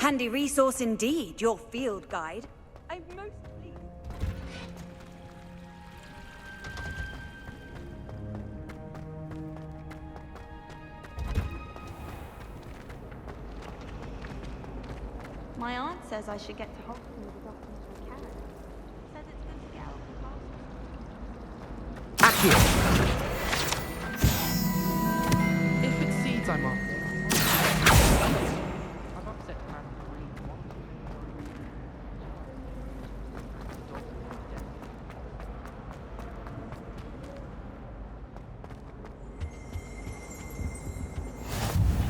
Handy resource indeed, your field guide. I'm most pleased. My aunt says I should get to Hogwarts as often as I can. Says it's good to get out of the castle. Accio! If it seeds I'm after, I've upset Madam Green once.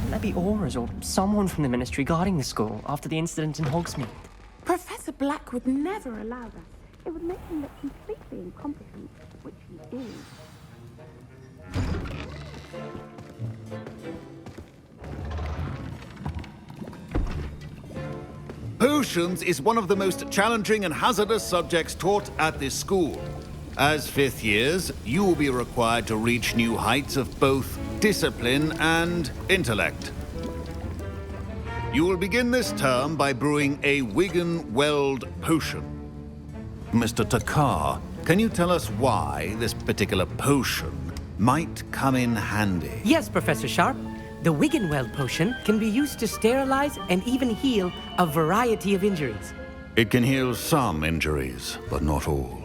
There be auras or someone from the Ministry guarding the school after the incident in Hogsmeade. Professor Black would never allow that. It would make him look completely incompetent, which he is. Potions is one of the most challenging and hazardous subjects taught at this school. As fifth years, you will be required to reach new heights of both discipline and intellect. You will begin this term by brewing a Wiggenweld potion. Mr. Takar, can you tell us why this particular potion might come in handy? Yes, Professor Sharp. The Wiggenweld potion can be used to sterilize and even heal a variety of injuries. It can heal some injuries, but not all.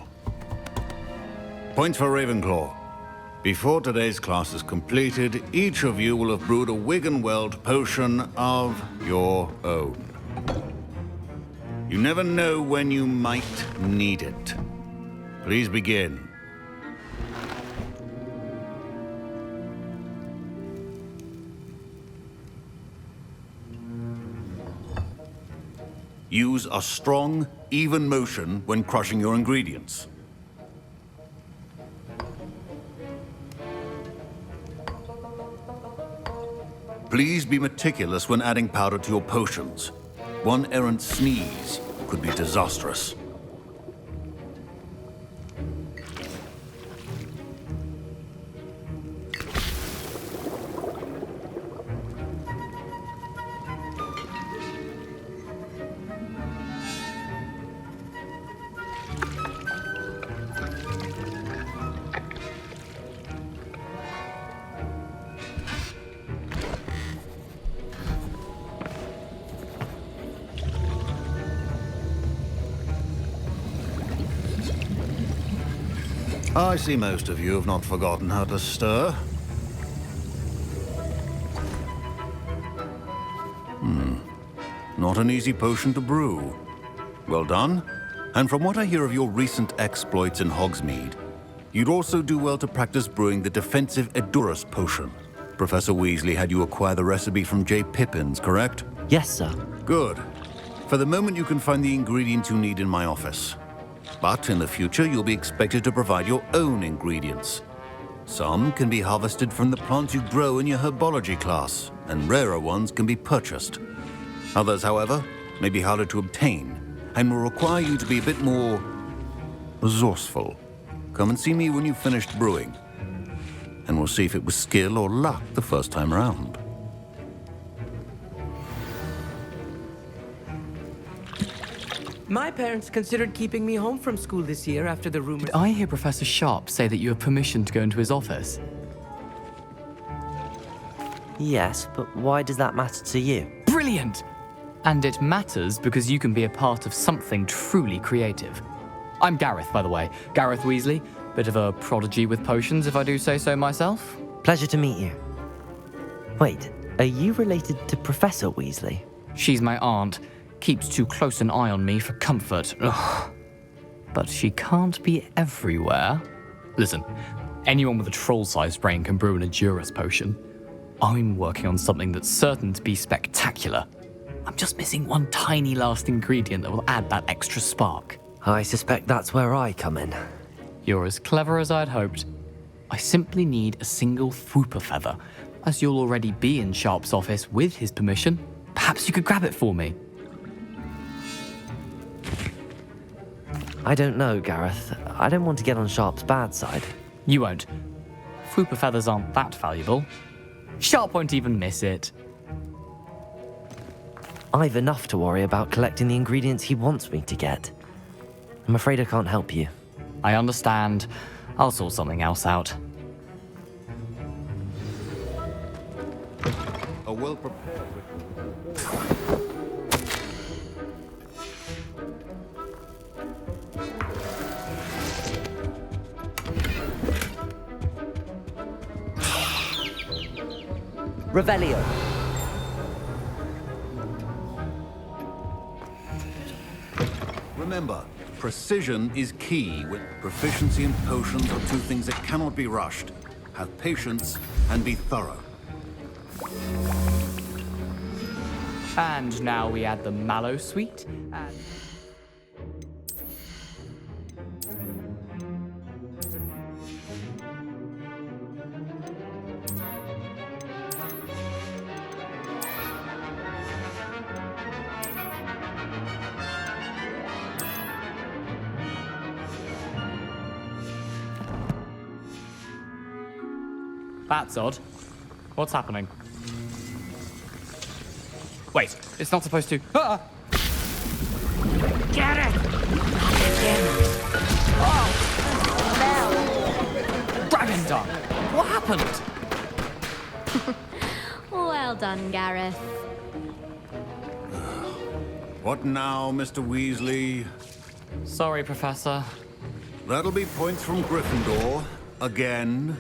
Points for Ravenclaw. Before today's class is completed, each of you will have brewed a Wiggenweld potion of your own. You never know when you might need it. Please begin. Use a strong, even motion when crushing your ingredients. Please be meticulous when adding powder to your potions. One errant sneeze could be disastrous. I see most of you have not forgotten how to stir. Not an easy potion to brew. Well done. And from what I hear of your recent exploits in Hogsmeade, you'd also do well to practice brewing the defensive Edurus potion. Professor Weasley had you acquire the recipe from J. Pippins, correct? Yes, sir. Good. For the moment, you can find the ingredients you need in my office. But in the future, you'll be expected to provide your own ingredients. Some can be harvested from the plants you grow in your herbology class, and rarer ones can be purchased. Others, however, may be harder to obtain, and will require you to be a bit more resourceful. Come and see me when you've finished brewing, and we'll see if it was skill or luck the first time around. My parents considered keeping me home from school this year after the rumors. Did I hear Professor Sharp say that you have permission to go into his office? Yes, but why does that matter to you? Brilliant! And it matters because you can be a part of something truly creative. I'm Gareth, by the way. Gareth Weasley. Bit of a prodigy with potions, if I do say so myself. Pleasure to meet you. Wait, are you related to Professor Weasley? She's my aunt. Keeps too close an eye on me for comfort. Ugh. But she can't be everywhere. Listen, anyone with a troll-sized brain can brew an Edurus potion. I'm working on something that's certain to be spectacular. I'm just missing one tiny last ingredient that will add that extra spark. I suspect that's where I come in. You're as clever as I'd hoped. I simply need a single Fwooper feather. As you'll already be in Sharp's office with his permission, perhaps you could grab it for me. I don't know, Gareth. I don't want to get on Sharp's bad side. You won't. Fwooper feathers aren't that valuable. Sharp won't even miss it. I've enough to worry about collecting the ingredients he wants me to get. I'm afraid I can't help you. I understand. I'll sort something else out. A well-prepared Revelio. Remember, precision is key when proficiency and potions are two things that cannot be rushed. Have patience and be thorough. And now we add the mallow sweet and... That's odd. What's happening? Wait, it's not supposed to... Ah! Get it! Dragon Dung! What happened? Well done, Gareth. What now, Mr. Weasley? Sorry, Professor. That'll be points from Gryffindor. Again.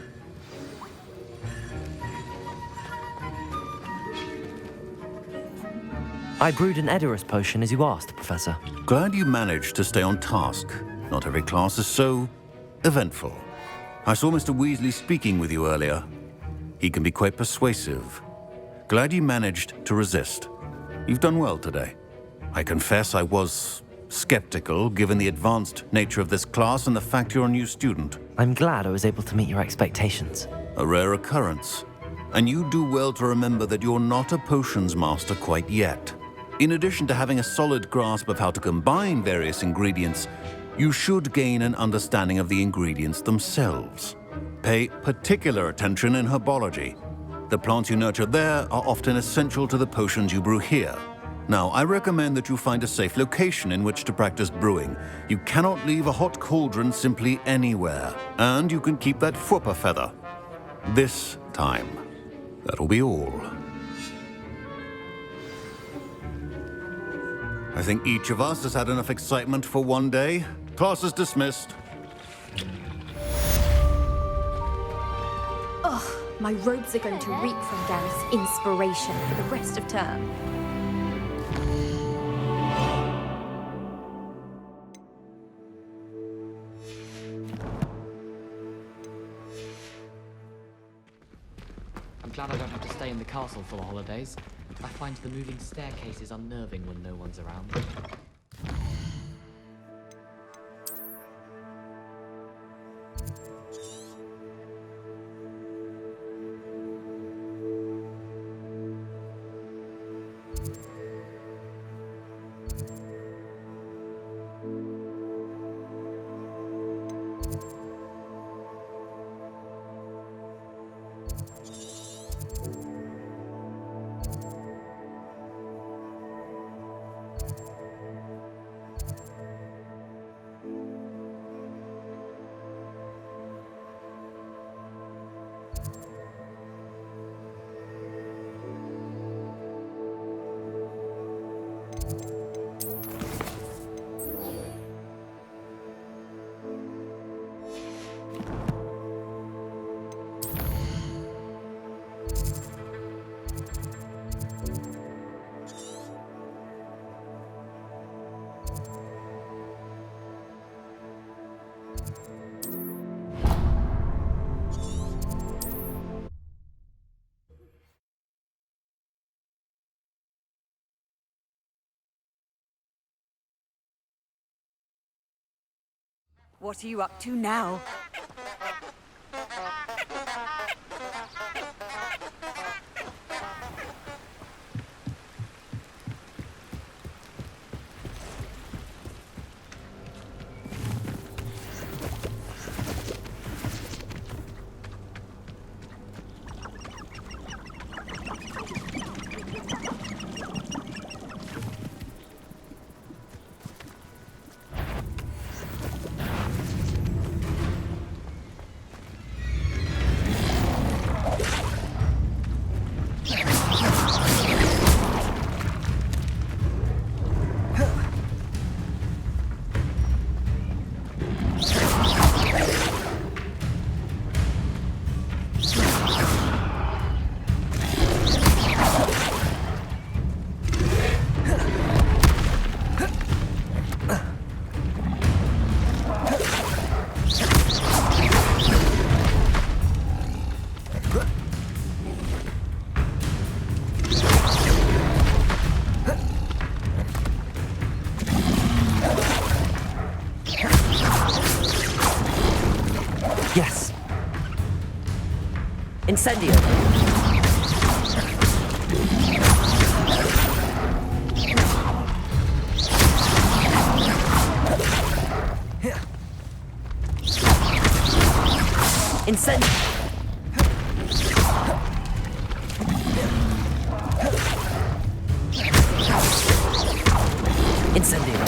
I brewed an Edorus potion as you asked, Professor. Glad you managed to stay on task. Not every class is so eventful. I saw Mr. Weasley speaking with you earlier. He can be quite persuasive. Glad you managed to resist. You've done well today. I confess I was skeptical, given the advanced nature of this class and the fact you're a new student. I'm glad I was able to meet your expectations. A rare occurrence. And you do well to remember that you're not a potions master quite yet. In addition to having a solid grasp of how to combine various ingredients, you should gain an understanding of the ingredients themselves. Pay particular attention in herbology. The plants you nurture there are often essential to the potions you brew here. Now, I recommend that you find a safe location in which to practice brewing. You cannot leave a hot cauldron simply anywhere. And you can keep that Fwooper feather. This time. That'll be all. I think each of us has had enough excitement for one day. Class is dismissed. Ugh, my robes are going to reek from Gareth's inspiration for the rest of term. I'm glad I don't have to stay in the castle for the holidays. I find the moving staircases unnerving when no one's around. What are you up to now? Yes. Incendio. Incendio. Incendio.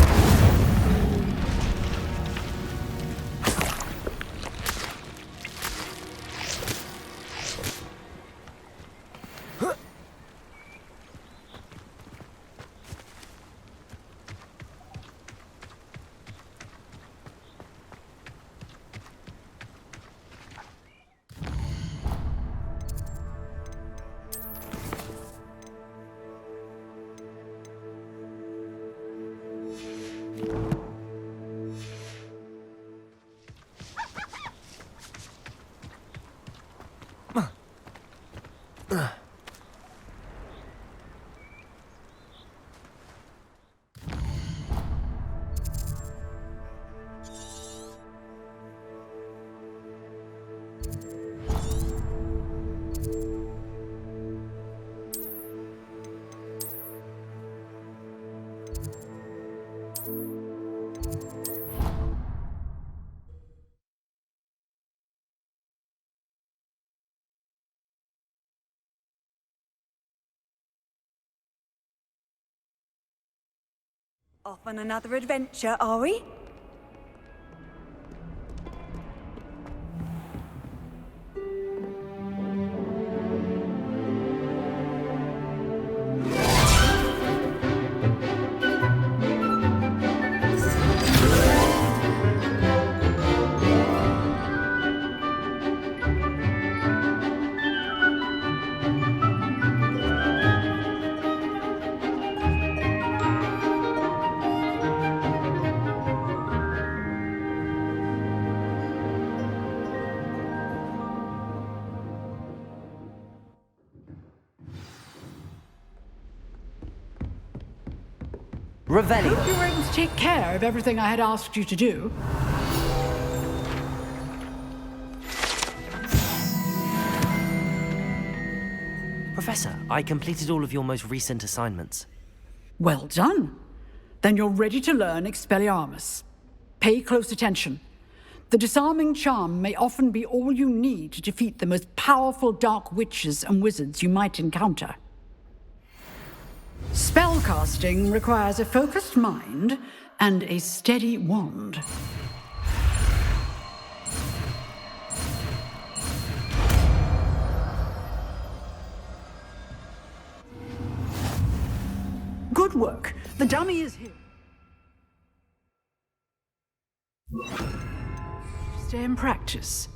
Off on another adventure, are we? Revelio. Hope you were able to take care of everything I had asked you to do. Professor, I completed all of your most recent assignments. Well done. Then you're ready to learn Expelliarmus. Pay close attention. The disarming charm may often be all you need to defeat the most powerful dark witches and wizards you might encounter. Spellcasting requires a focused mind and a steady wand. Good work. The dummy is here. Stay in practice.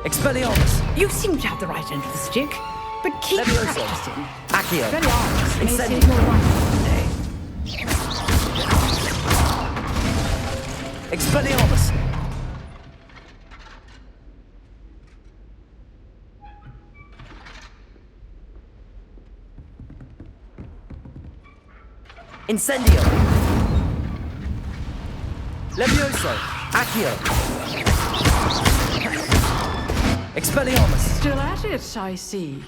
Expelliarmus! You seem to have the right end of the stick, but keep Levioso. practicing. Accio. Expelliarmus may Incendio. save your life one day. Expelliarmus! Incendio! Levioso! Accio! Expelliarmus! Still at it, I see.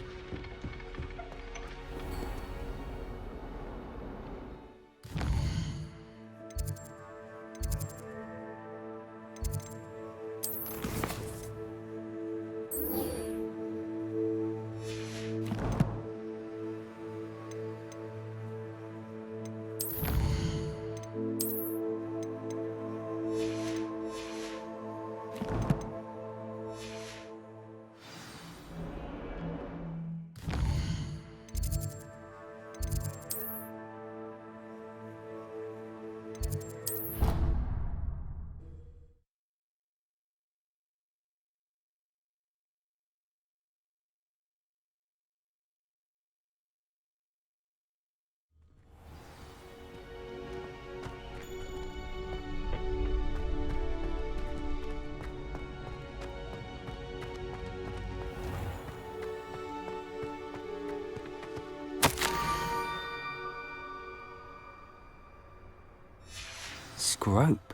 Scrope?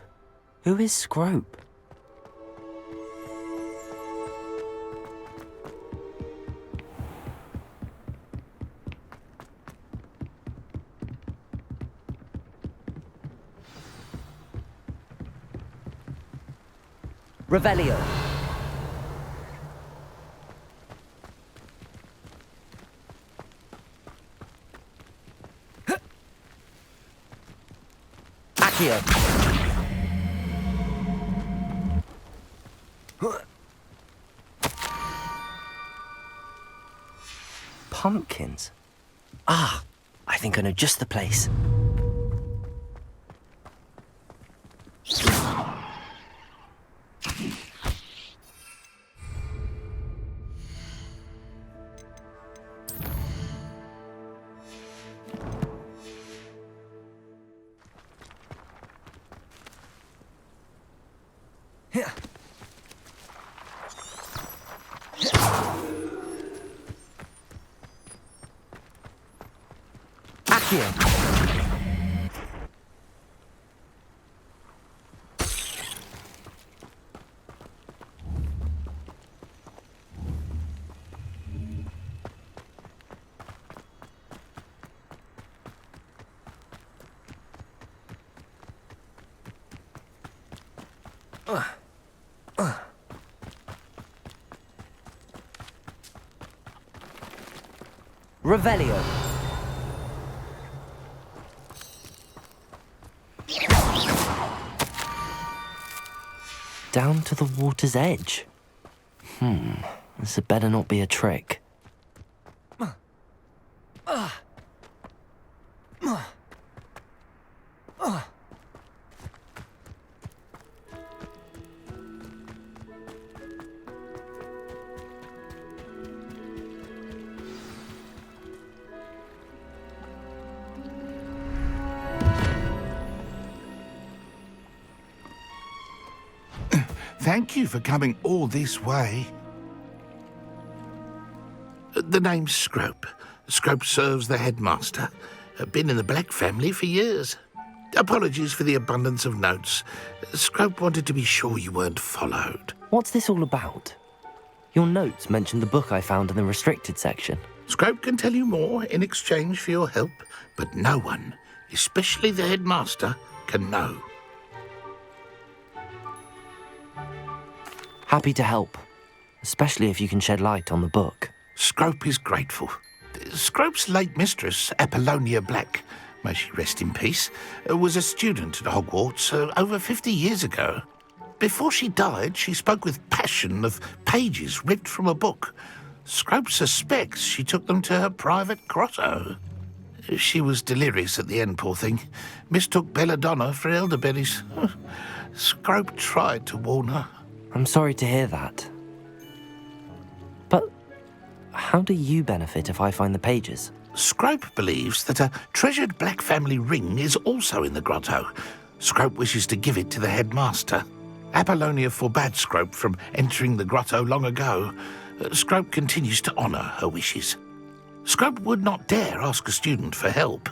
Who is Scrope? Revelio. Accio. Pumpkins. Ah, I think I know just the place. Revelio. Down to the water's edge. This had better not be a trick. Thank you for coming all this way. The name's Scrope. Scrope serves the headmaster. Been in the Black family for years. Apologies for the abundance of notes. Scrope wanted to be sure you weren't followed. What's this all about? Your notes mentioned the book I found in the restricted section. Scrope can tell you more in exchange for your help, but no one, especially the headmaster, can know. Happy to help, especially if you can shed light on the book. Scrope is grateful. Scrope's late mistress, Apollonia Black, may she rest in peace, was a student at Hogwarts over 50 years ago. Before she died, she spoke with passion of pages ripped from a book. Scrope suspects she took them to her private grotto. She was delirious at the end, poor thing. Mistook belladonna for elderberries. Scrope tried to warn her. I'm sorry to hear that. But how do you benefit if I find the pages? Scrope believes that a treasured Black family ring is also in the grotto. Scrope wishes to give it to the headmaster. Apollonia forbade Scrope from entering the grotto long ago. Scrope continues to honour her wishes. Scrope would not dare ask a student for help,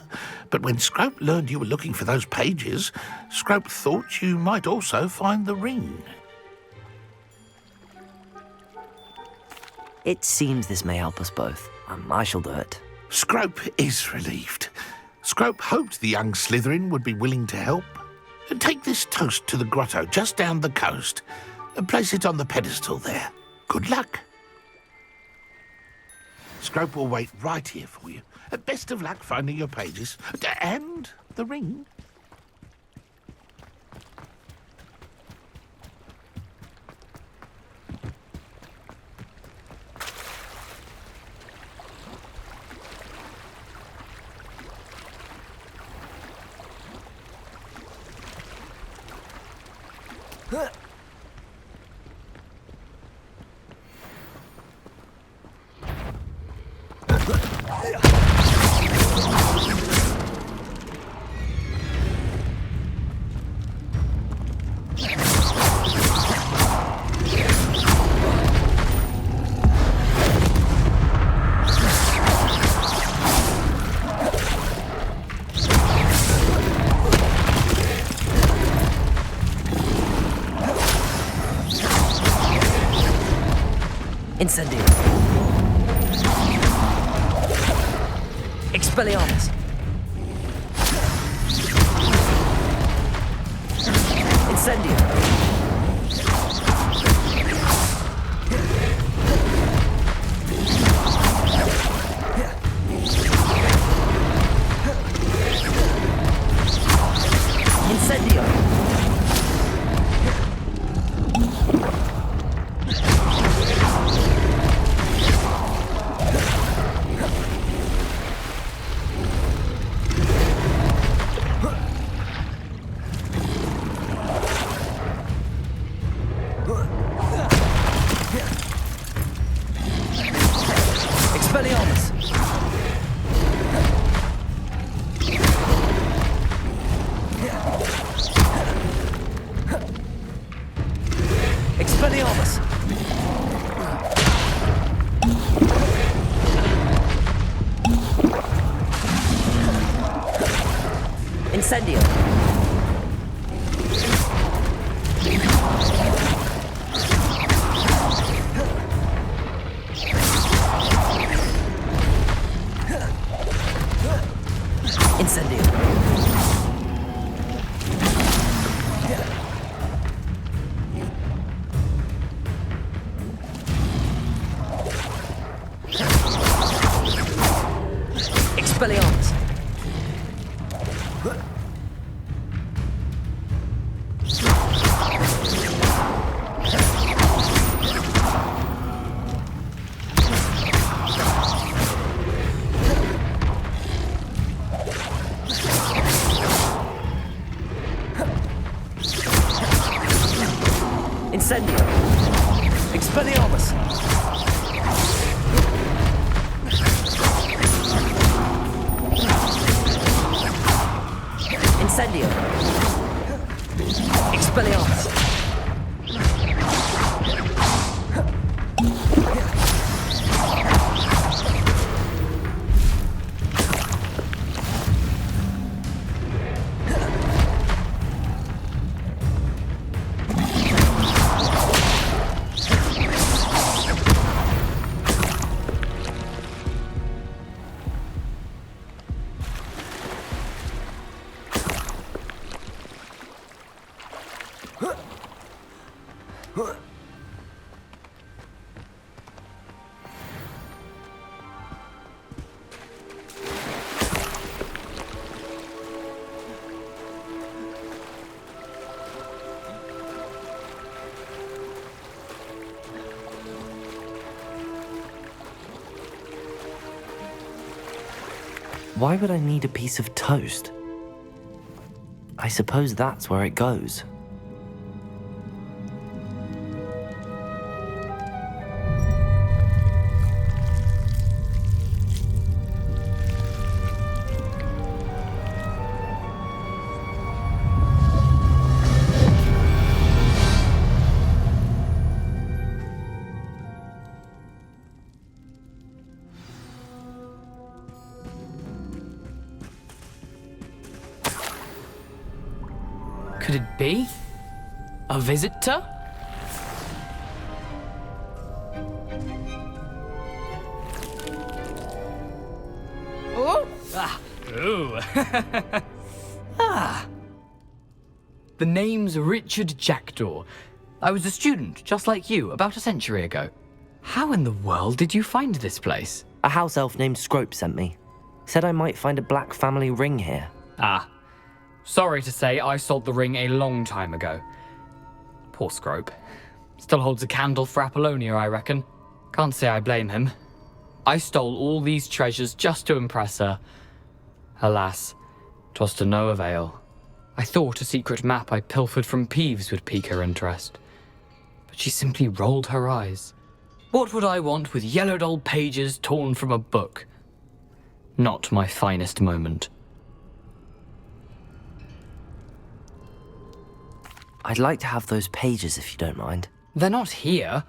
but when Scrope learned you were looking for those pages, Scrope thought you might also find the ring. It seems this may help us both. I shall do it. Scrope is relieved. Scrope hoped the young Slytherin would be willing to help. Take this toast to the grotto just down the coast and place it on the pedestal there. Good luck. Scrope will wait right here for you. Best of luck finding your pages and the ring. Incendio. Expelliarmus. Incendio. Incendio. Expelliarmus. Expelliarmus. Incendio. Incendio. Expelliarmus. Incendio. Expelliarmus. Incendio. Expelliarmus. Why would I need a piece of toast? I suppose that's where it goes. Could it be? A visitor? Oh! Ah! Ooh! Ah! The name's Richard Jackdaw. I was a student, just like you, about a century ago. How in the world did you find this place? A house elf named Scrope sent me. Said I might find a black family ring here. Ah. Sorry to say, I sold the ring a long time ago. Poor Scrope. Still holds a candle for Apollonia, I reckon. Can't say I blame him. I stole all these treasures just to impress her. Alas, 'twas to no avail. I thought a secret map I pilfered from Peeves would pique her interest. But she simply rolled her eyes. What would I want with yellowed old pages torn from a book? Not my finest moment. I'd like to have those pages if you don't mind. They're not here.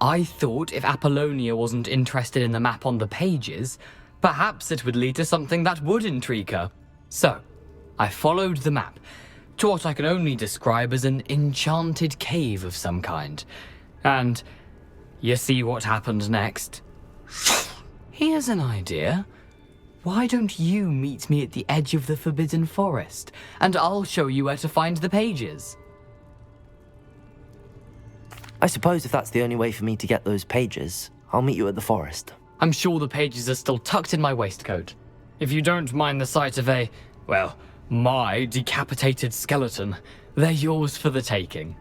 I thought if Apollonia wasn't interested in the map on the pages, perhaps it would lead to something that would intrigue her. So, I followed the map to what I can only describe as an enchanted cave of some kind. And You see what happened next? Here's an idea. Why don't you meet me at the edge of the Forbidden Forest, and I'll show you where to find the pages? I suppose if that's the only way for me to get those pages, I'll meet you at the forest. I'm sure the pages are still tucked in my waistcoat. If you don't mind the sight of my decapitated skeleton, they're yours for the taking.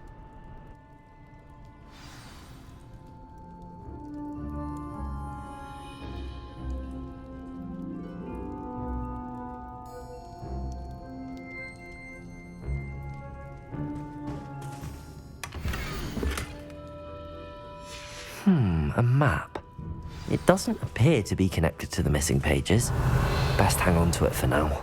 A map. It doesn't appear to be connected to the missing pages. Best hang on to it for now.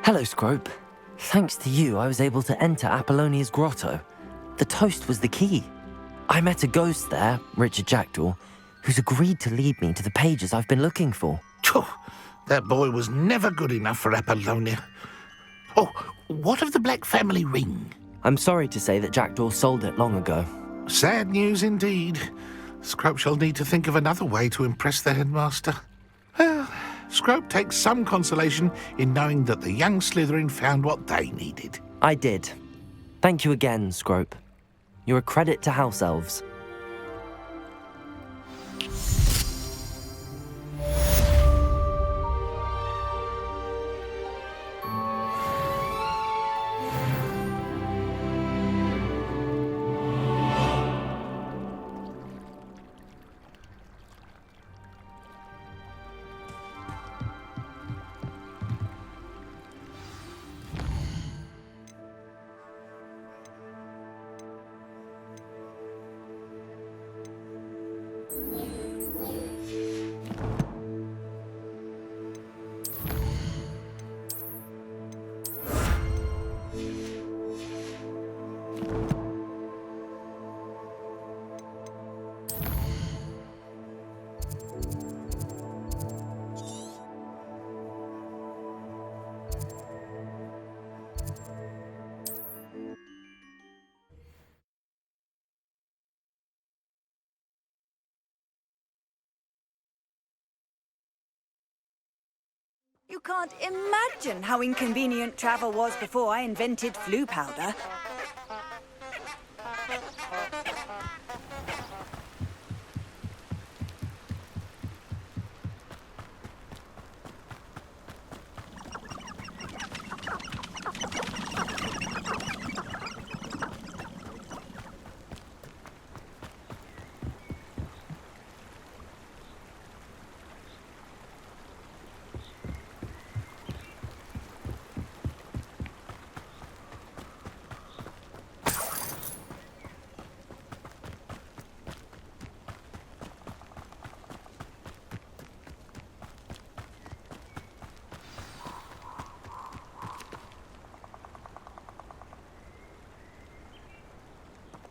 Hello, Scrope. Thanks to you, I was able to enter Apollonia's grotto. The toast was the key. I met a ghost there, Richard Jackdaw, who's agreed to lead me to the pages I've been looking for. Phew, that boy was never good enough for Apollonia. Oh, what of the Black family ring? I'm sorry to say that Jackdaw sold it long ago. Sad news indeed. Scrope shall need to think of another way to impress the headmaster. Well, Scrope takes some consolation in knowing that the young Slytherin found what they needed. I did. Thank you again, Scrope. You're a credit to House Elves. You can't imagine how inconvenient travel was before I invented flu powder.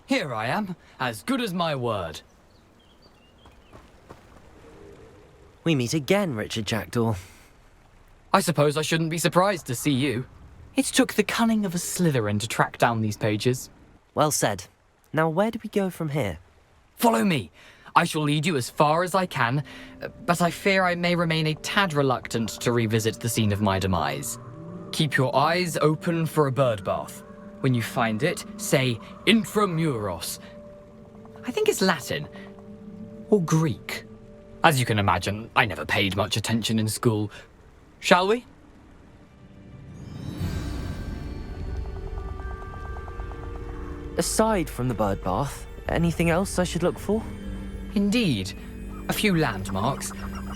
Here I am, as good as my word. We meet again, Richard Jackdaw. I suppose I shouldn't be surprised to see you. It took the cunning of a Slytherin to track down these pages. Well said. Now where do we go from here? Follow me. I shall lead you as far as I can, but I fear I may remain a tad reluctant to revisit the scene of my demise. Keep your eyes open for a bird bath. When you find it, say intramuros. I think it's Latin. Or Greek. As you can imagine, I never paid much attention in school. Shall we? Aside from the bird bath, anything else I should look for? Indeed. A few landmarks,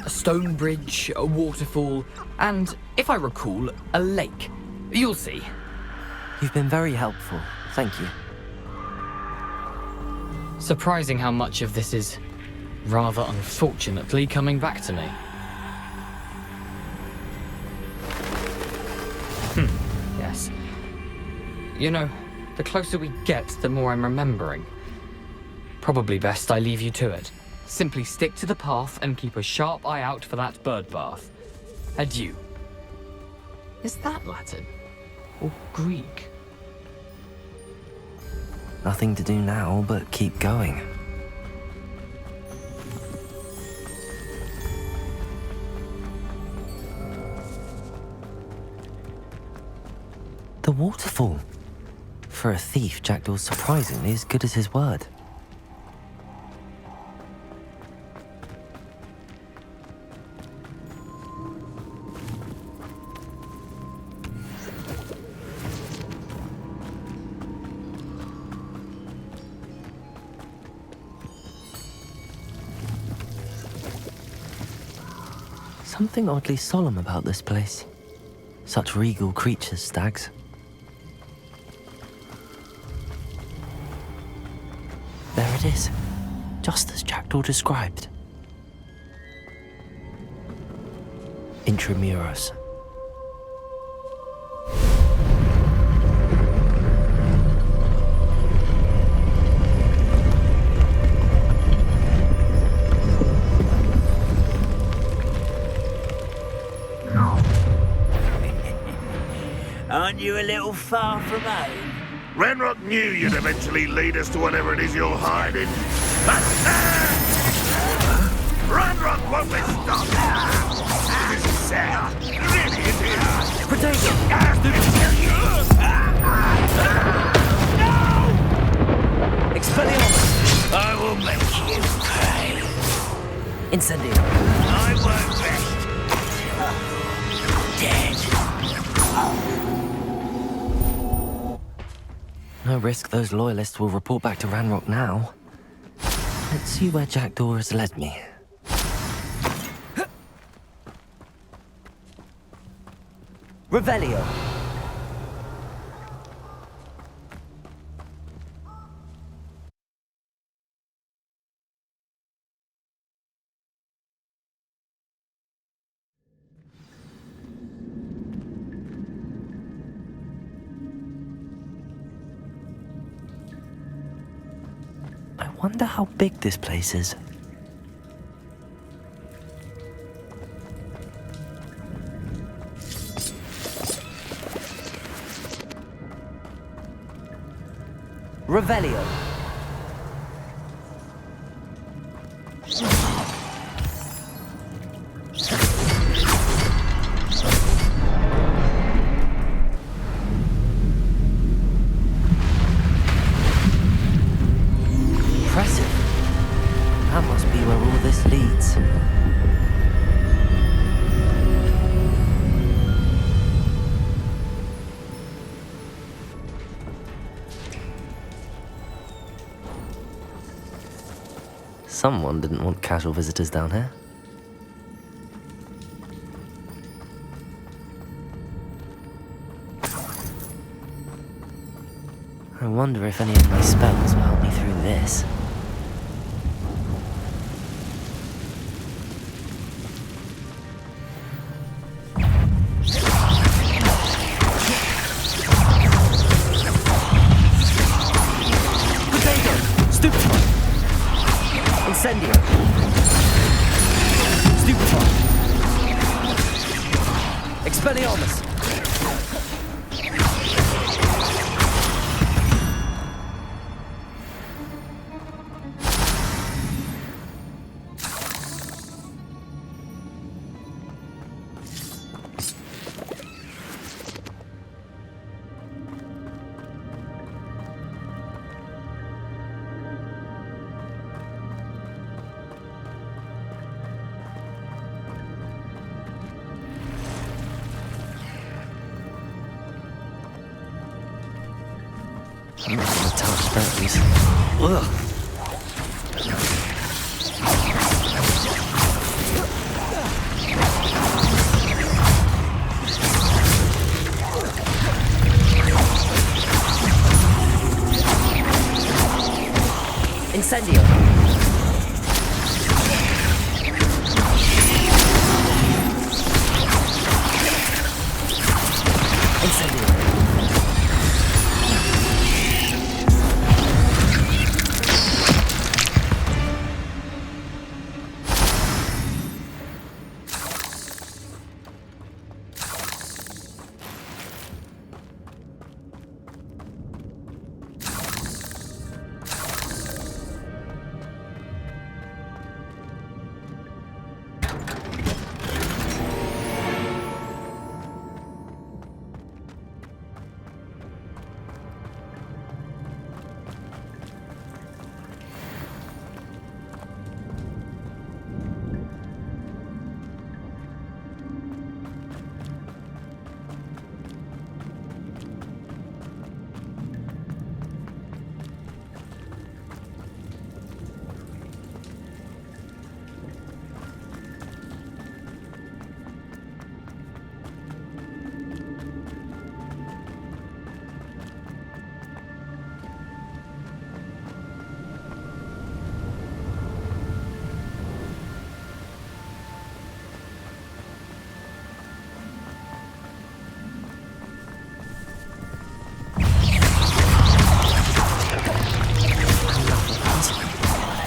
a stone bridge, a waterfall, and, if I recall, a lake. You'll see. You've been very helpful. Thank you. Surprising how much of this is, rather unfortunately, coming back to me. Yes. You know, the closer we get, the more I'm remembering. Probably best I leave you to it. Simply stick to the path and keep a sharp eye out for that bird bath. Adieu. Is that Latin? Or Greek? Nothing to do now but keep going. The waterfall. For a thief, Jackdaw's surprisingly as good as his word. Something oddly solemn about this place. Such regal creatures, stags. There it is, just as Jackdaw described. Intramuros. Aren't you a little far from home? Ranrock knew you'd eventually lead us to whatever it is you're hiding. Ranrock won't be stopped! This is sad. Really it is. Potato! No! Expelliarmus! I will make you pay. Incendio! I won't rest till dead. No risk those loyalists will report back to Ranrock now. Let's see where Jackdaw has led me. Revelio! I wonder how big this place is. Revelio. Impressive. That must be where all this leads. Someone didn't want casual visitors down here. I wonder if any of my spells will help me through this. Potato! Stupefy! Incendio! Stupefy! Expelliarmus! I'm not gonna touch those. Ugh. Incendio. Incendio.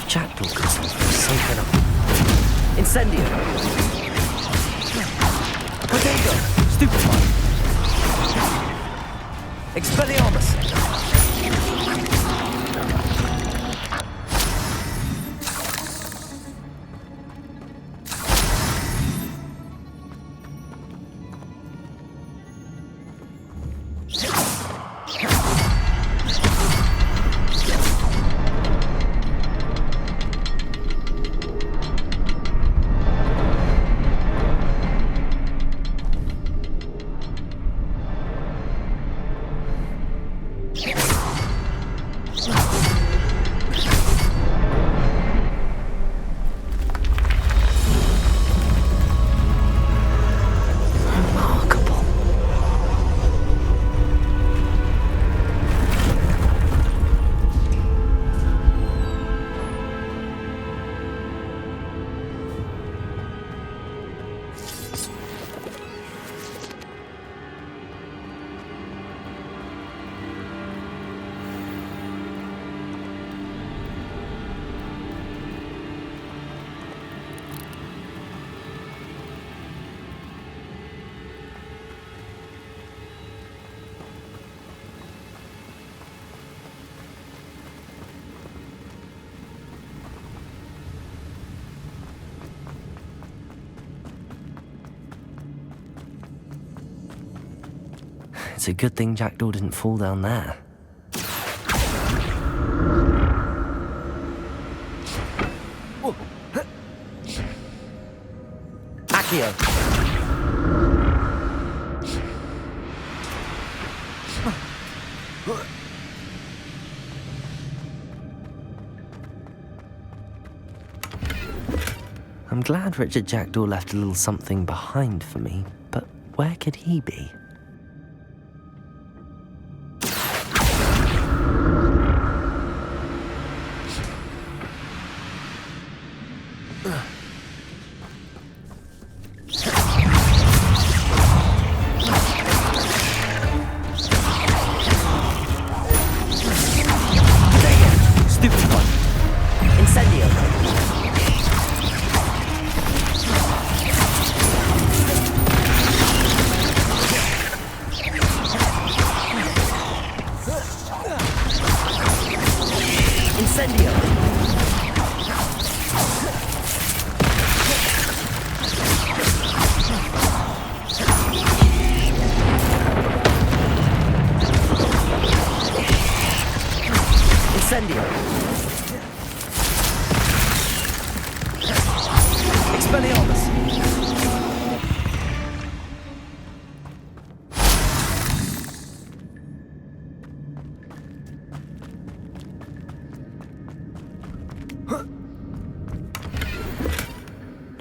Jackdaw could something up. Incendio. Potato. Stupefy. Expelliarmus. It's a good thing Jackdaw didn't fall down there. Accio. I'm glad Richard Jackdaw left a little something behind for me, but where could he be?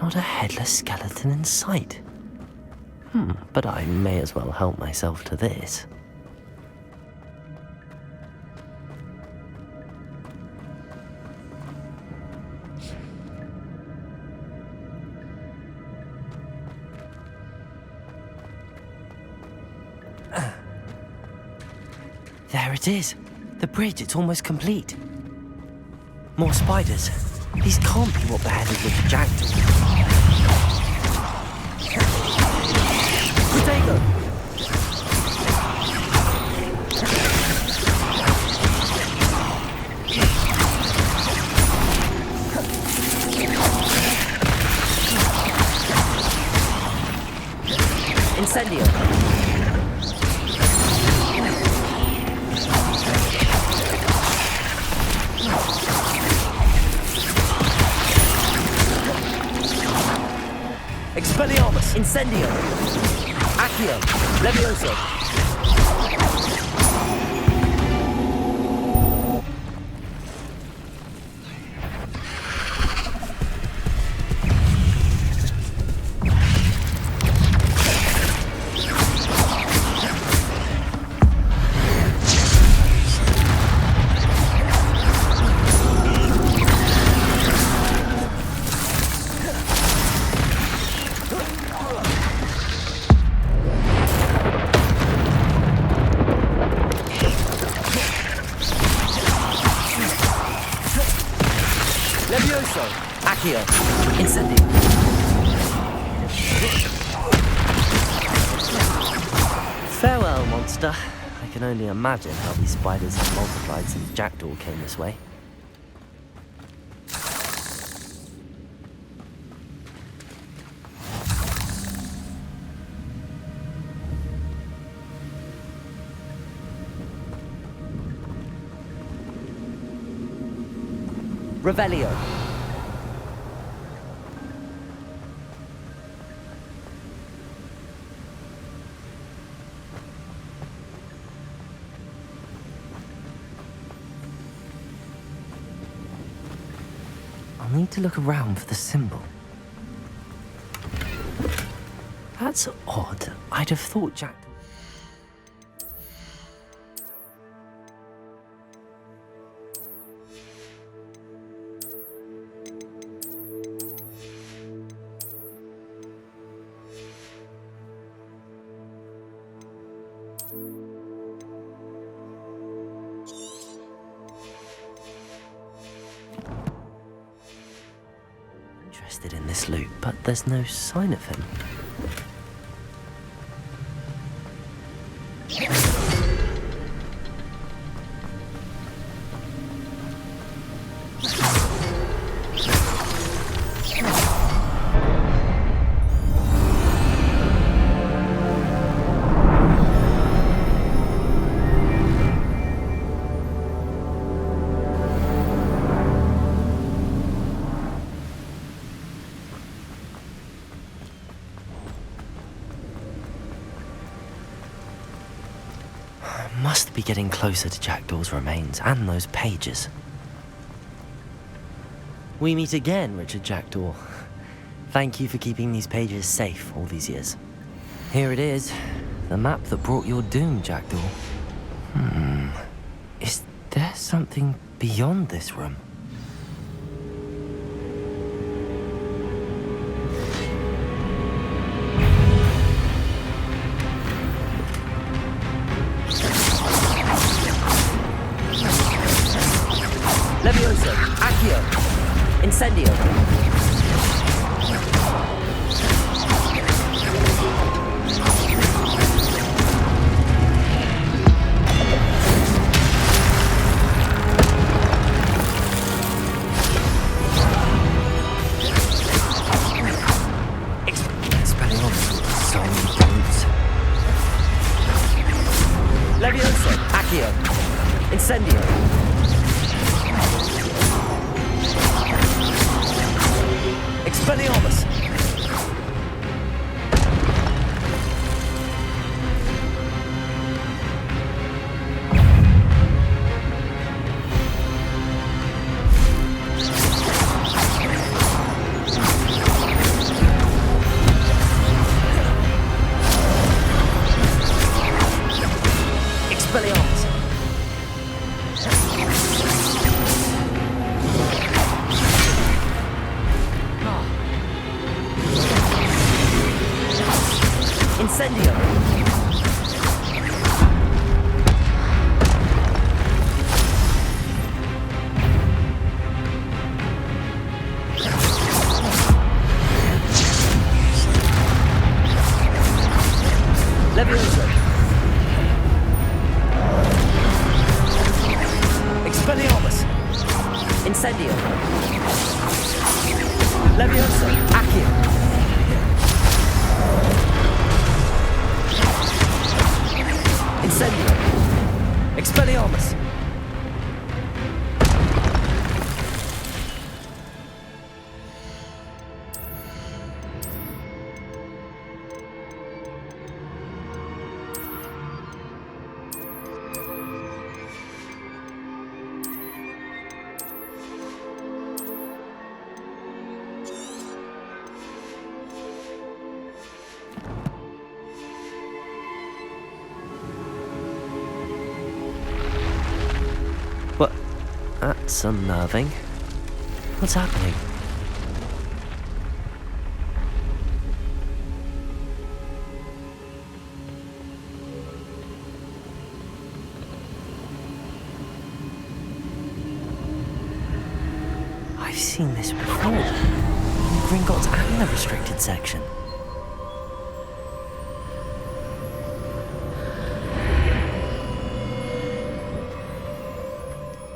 Not a headless skeleton in sight. But I may as well help myself to this. There it is. The bridge, it's almost complete. More spiders. These can't be what beheaded Richard Jackdaw. Potato! Incendio! Expelliarmus! Incendio! Accio! Levioso! Levioso! Accio! Incendio! Farewell, monster. I can only imagine how these spiders have multiplied since Jackdaw came this way. Revelio. I'll need to look around for the symbol. That's odd. I'd have thought Jack... Interested in this loot, but there's no sign of him. Must be getting closer to Jackdaw's remains and those pages. We meet again, Richard Jackdaw. Thank you for keeping these pages safe all these years. Here it is, the map that brought your doom, Jackdaw. Is there something beyond this room? Levioso, Accio, Incendio. Expelliarmus with so many brutes. Levioso, Accio, Incendio. Expelliarmus! Leviosa! Accio! Incendio! Expelliarmus! What? That's unnerving. What's happening? I've seen this before. In Gringotts and the restricted section.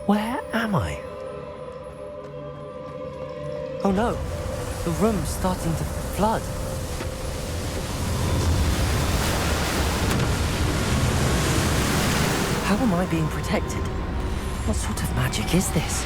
Where am I? Oh no, the room's starting to flood. How am I being protected? What sort of magic is this?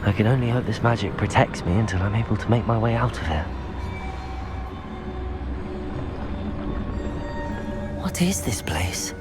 I can only hope this magic protects me until I'm able to make my way out of here. What is this place?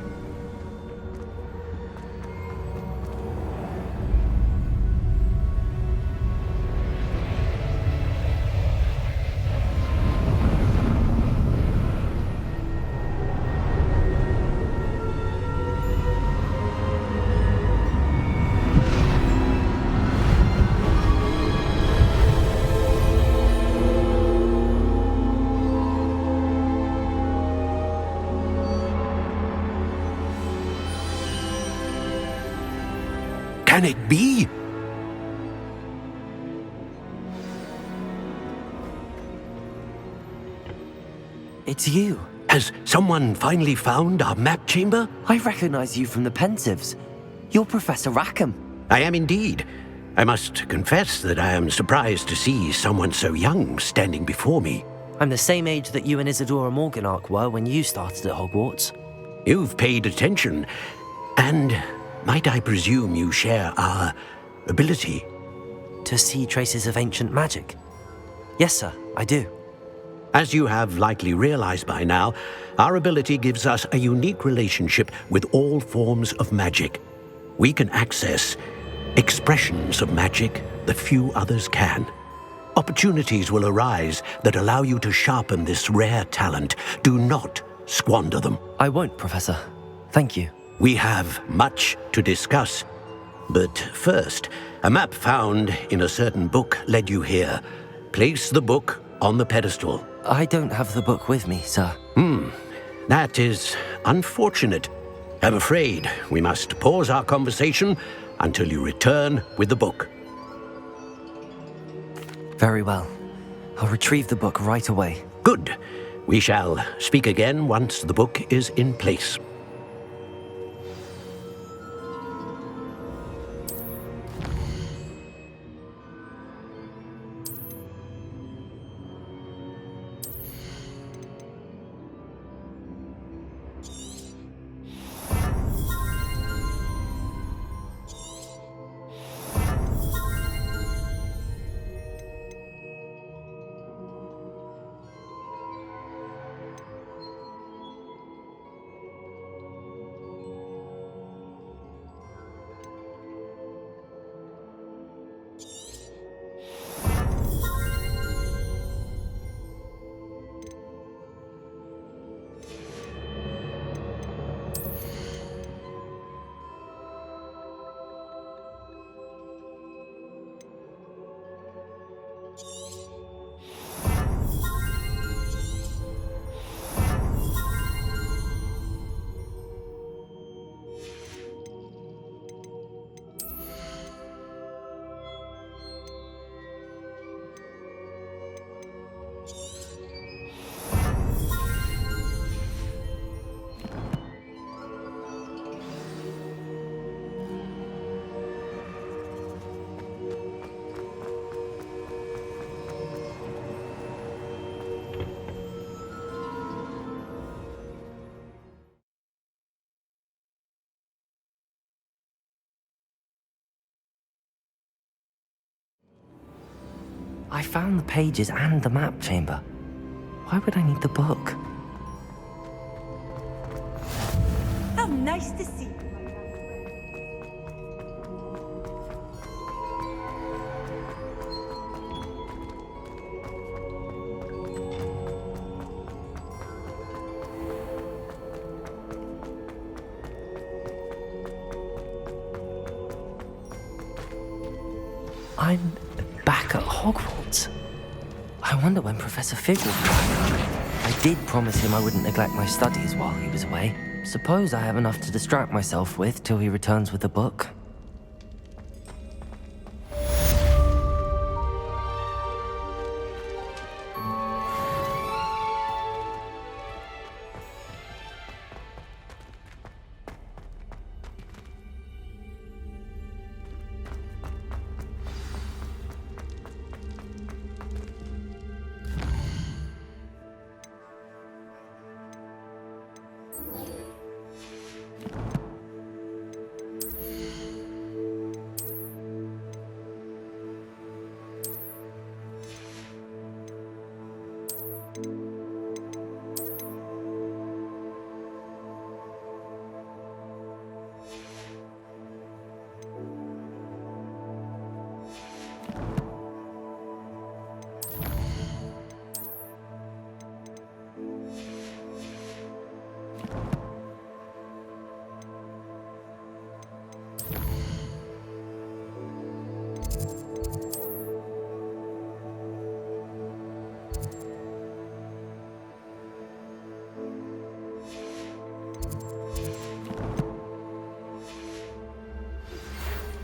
Can it be? It's you. Has someone finally found our map chamber? I recognize you from the Pensives. You're Professor Rackham. I am indeed. I must confess that I am surprised to see someone so young standing before me. I'm the same age that you and Isadora Morganach were when you started at Hogwarts. You've paid attention, and might I presume you share our ability? To see traces of ancient magic? Yes, sir, I do. As you have likely realized by now, our ability gives us a unique relationship with all forms of magic. We can access expressions of magic that few others can. Opportunities will arise that allow you to sharpen this rare talent. Do not squander them. I won't, Professor. Thank you. We have much to discuss. But first, a map found in a certain book led you here. Place the book on the pedestal. I don't have the book with me, sir. That is unfortunate. I'm afraid we must pause our conversation until you return with the book. Very well. I'll retrieve the book right away. Good. We shall speak again once the book is in place. I found the pages and the map chamber. Why would I need the book? How nice to see you. I'm back at Hogwarts. I wonder when Professor Fig will be back. I did promise him I wouldn't neglect my studies while he was away. Suppose I have enough to distract myself with till he returns with a book.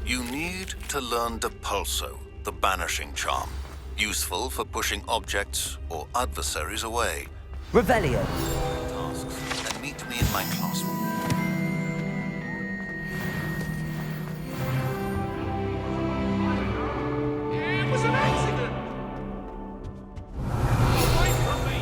You need to learn Depulso, the banishing charm. Useful for pushing objects or adversaries away. Revelio. Tasks, and meet me in my classroom. It was an accident! Away from me!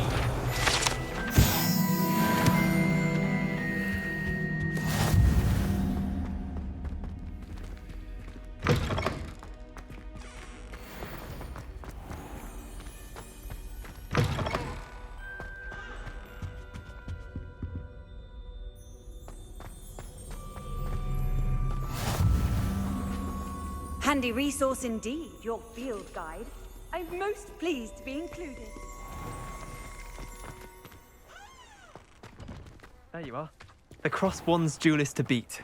Handy resource indeed, your field guide. I'm most pleased to be included. There you are. The Crosswands duelist to beat.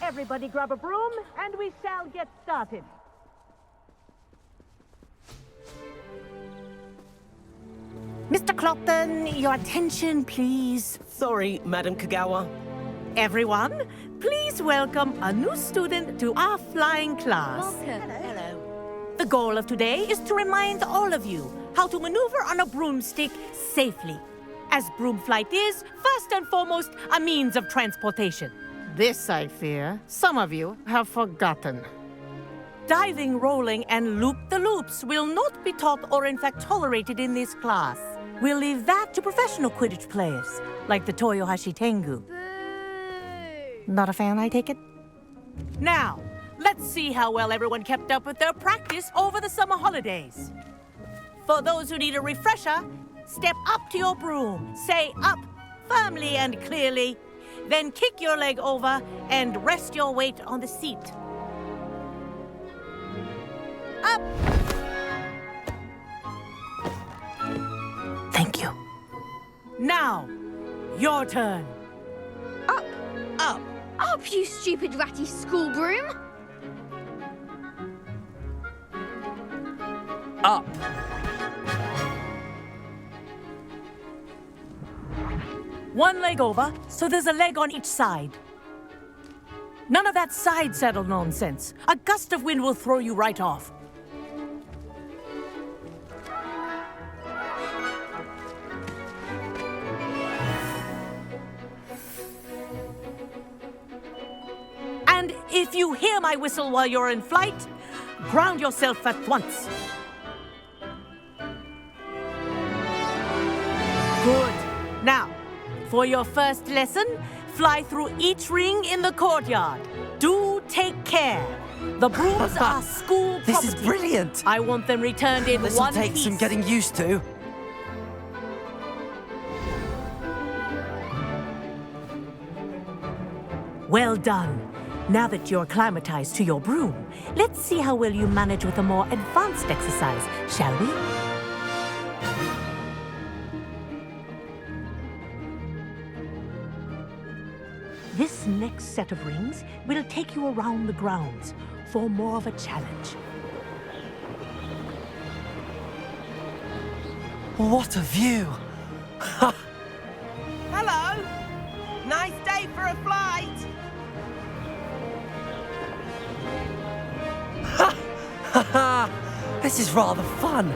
Everybody grab a broom, and we shall get started. Mr. Clopton, your attention, please. Sorry, Madam Kagawa. Everyone, please welcome a new student to our flying class. Welcome. Hello. The goal of today is to remind all of you how to maneuver on a broomstick safely, as broom flight is, first and foremost, a means of transportation. This, I fear, some of you have forgotten. Diving, rolling, and loop-the-loops will not be taught or in fact tolerated in this class. We'll leave that to professional Quidditch players, like the Toyohashi Tengu. Not a fan, I take it? Now, let's see how well everyone kept up with their practice over the summer holidays. For those who need a refresher, step up to your broom, say up firmly and clearly, then kick your leg over and rest your weight on the seat. Up! Thank you. Now, your turn. Up. Up. Up, you stupid ratty school broom. Up. One leg over, so there's a leg on each side. None of that side saddle nonsense. A gust of wind will throw you right off. And if you hear my whistle while you're in flight, Ground yourself at once. Good. Now, for your first lesson, fly through each ring in the courtyard. Do take care. The brooms are school property. This is brilliant. I want them returned in This will one take piece. some getting used to. Well done. Now that you're acclimatized to your broom, let's see how well you manage with a more advanced exercise, shall we? This next set of rings will take you around the grounds for more of a challenge. What a view! Hello! Nice day for a flight! This is rather fun.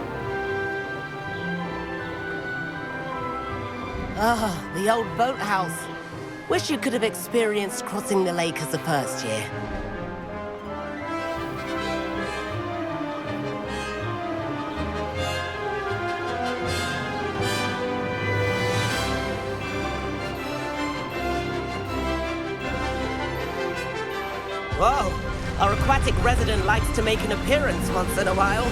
Ah, the old boathouse. Wish you could have experienced crossing the lake as a first year. Whoa! Our aquatic resident likes to make an appearance once in a while.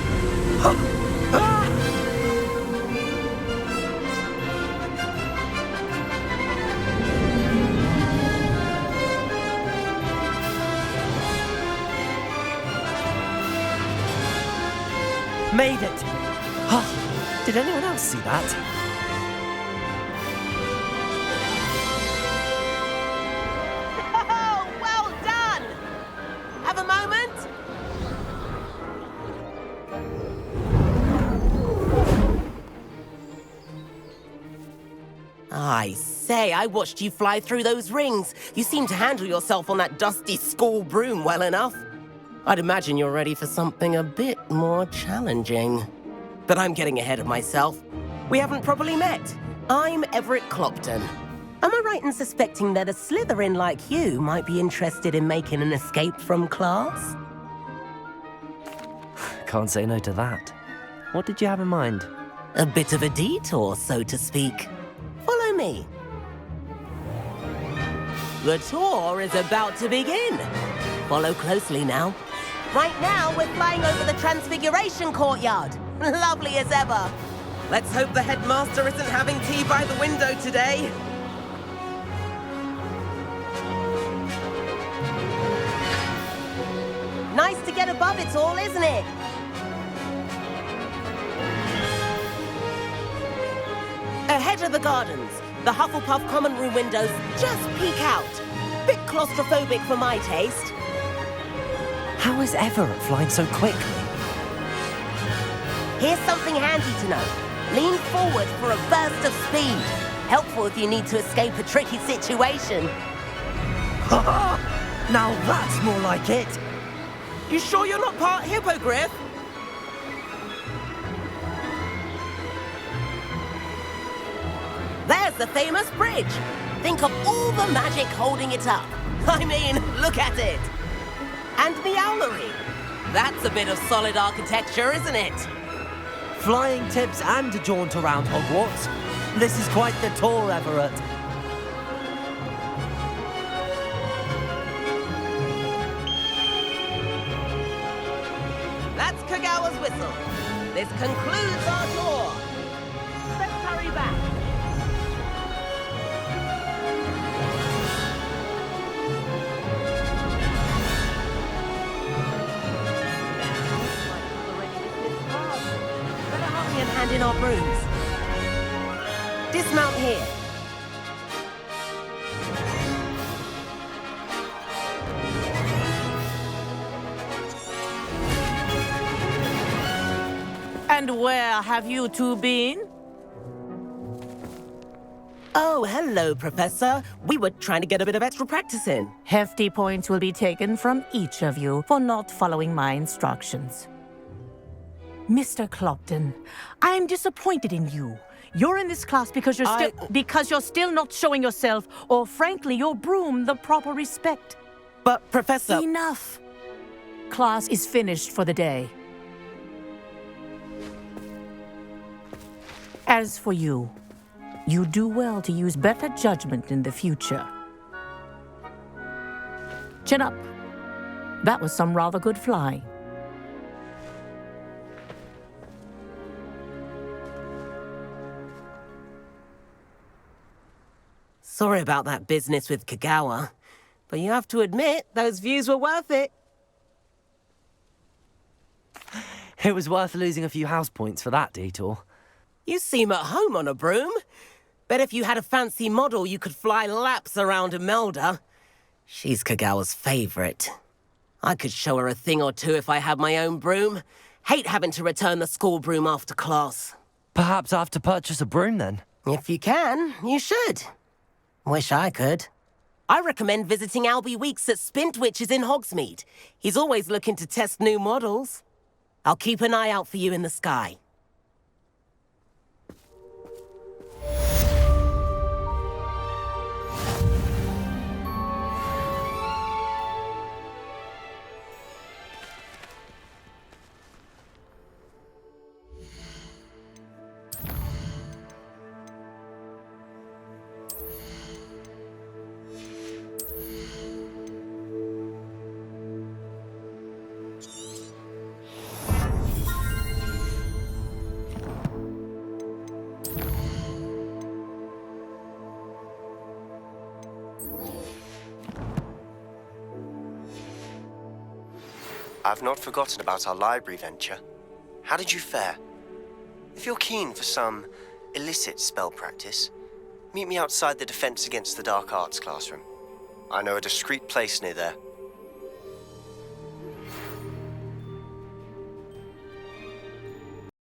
Made it! Did anyone else see that? Oh, well done! Have a moment? I say, I watched you fly through those rings. You seem to handle yourself on that dusty school broom well enough. I'd imagine you're ready for something a bit more challenging. But I'm getting ahead of myself. We haven't properly met. I'm Everett Clopton. Am I right in suspecting that a Slytherin like you might be interested in making an escape from class? Can't say no to that. What did you have in mind? A bit of a detour, so to speak. Follow me. The tour is about to begin. Follow closely now. Right now, we're flying over the Transfiguration Courtyard. Lovely as ever. Let's hope the headmaster isn't having tea by the window today. Nice to get above it all, isn't it? Ahead of the gardens, the Hufflepuff common room windows just peek out. Bit claustrophobic for my taste. How is Everett flying so quickly? Here's something handy to know. Lean forward for a burst of speed. Helpful if you need to escape a tricky situation. Now that's more like it. You sure you're not part hippogriff? There's the famous bridge. Think of all the magic holding it up. I mean, look at it. And the owlery. That's a bit of solid architecture, isn't it? Flying tips and a jaunt around Hogwarts. This is quite the tour, Everett. That's Kagawa's whistle. This concludes our tour. Let's hurry back. Better hurry and hand in our brooms. Dismount here. And where have you two been? Oh, hello, Professor. We were trying to get a bit of extra practice in. Hefty points will be taken from each of you for not following my instructions. Mr. Clopton, I'm disappointed in you. You're in this class because you're still not showing yourself, or frankly, your broom, the proper respect. But, Professor... Enough. Class is finished for the day. As for you, you do well to use better judgment in the future. Chin up. That was some rather good flying. Sorry about that business with Kagawa, but you have to admit, those views were worth it. It was worth losing a few house points for that detour. You seem at home on a broom. Bet if you had a fancy model, you could fly laps around Imelda. She's Kagawa's favorite. I could show her a thing or two if I had my own broom. Hate having to return the school broom after class. Perhaps I have to purchase a broom then? If you can, you should. Wish I could. I recommend visiting Albie Weeks at Spintwitches in Hogsmeade. He's always looking to test new models. I'll keep an eye out for you in the sky. I've not forgotten about our library venture. How did you fare? If you're keen for some illicit spell practice, meet me outside the Defense Against the Dark Arts classroom. I know a discreet place near there.